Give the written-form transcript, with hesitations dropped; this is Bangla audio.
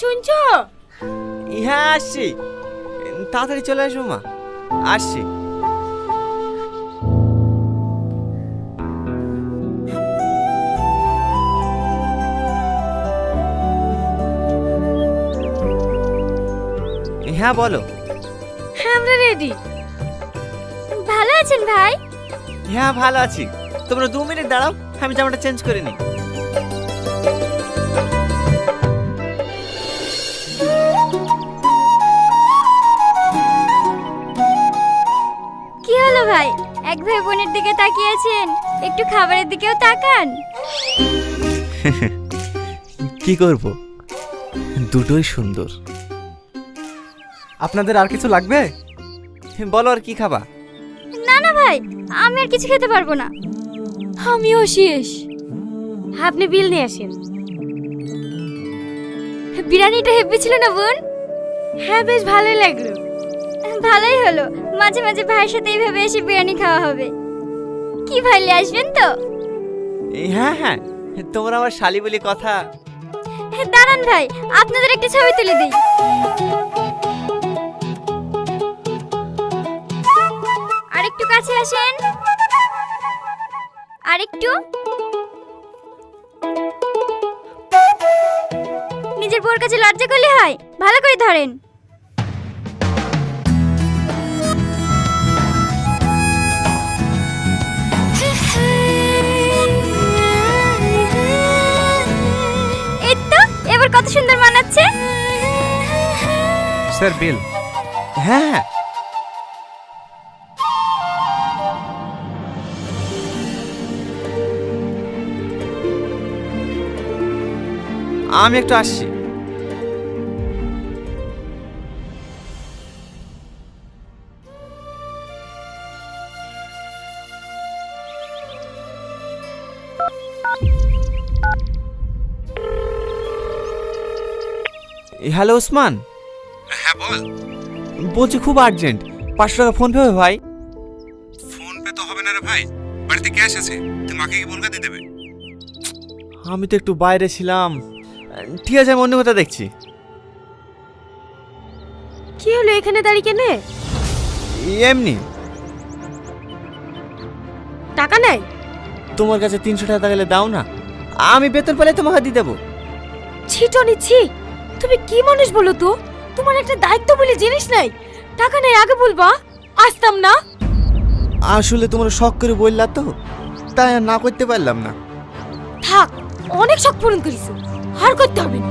শুনছো? হ্যাঁ আসছি, তাড়াতাড়ি চলে আসো মা, আসছি। হ্যাঁ বলো। হ্যাঁ আমরা রেডি। ভালো আছেন ভাই? হ্যাঁ ভালো আছি, তোমরা 2 মিনিট দাঁড়াও, আমি জামাটা চেঞ্জ করে নিই। কি হলো ভাই, এক ভাই বোনের দিকে তাকিয়েছেন, একটু খাবারের দিকেও তাকান। কি করব, দুটোই সুন্দর। আপনাদের আর কিছু লাগবে? বলো আর কি খাবা? না না ভাই, আমি আর কিছু খেতে পারবো না। আমিও শেষ। আপনি বিল নিয়ে আসেন। বিরিয়ানিটা হেভি ছিল না বোন? হ্যাঁ বেশ ভালোই লাগলো। ভালোই হলো, মাঝে মাঝে ভাইয়ের সাথে এইভাবে এসে বিরিয়ানি খাওয়া হবে। কি ভাই নিয়ে আসবেন তো? হ্যাঁ হ্যাঁ, তোমরা আমার শালি বলি কথা। দাঁড়ান ভাই, আপনাদের একটা ছবি তুলে দিই। আরেকটু কাছে আসেন, আরেকটু। নিজের বউর কাছে লজ্জা করলে হয়, ভালো করে ধরেন। এই তো এবার কত সুন্দর মানাচ্ছে। স্যার বিল। হ্যাঁ হ্যাঁ, আমি একটু আসছি। হ্যালো ওসমান। হ্যাঁ বল। বলছি খুব আর্জেন্ট, 500 টাকা ফোন পে হবে ভাই? ফোন পে তো হবে না রে ভাই, বাড়িতে ক্যাশ আছে, তুই মাকে কি বলকা দিয়ে দেবে? আমি তো একটু বাইরে ছিলাম। ঠিক আছে, আমি অন্য কথা দেখছি। কি হলো এখানে দাঁড়িয়ে কেনে? এমনি। টাকা নাই? তোমার কাছে 300 টাকা গেলে দাও না, আমি বেতন পেলে তোমাকে দিয়ে দেবো। ছিটো নিচ্ছি, তুমি কি মানুষ বলো তো? তোমার একটা দায়িত্ব বলে জিনিস নাই। টাকা নেই আগে বলবা, আসতাম না। আসলে তোমরা শখ করে বললা তো, তাই আর না করতে পারলাম না। থাক, অনেক শখ পূরণ করিস, আর করতে হবে না।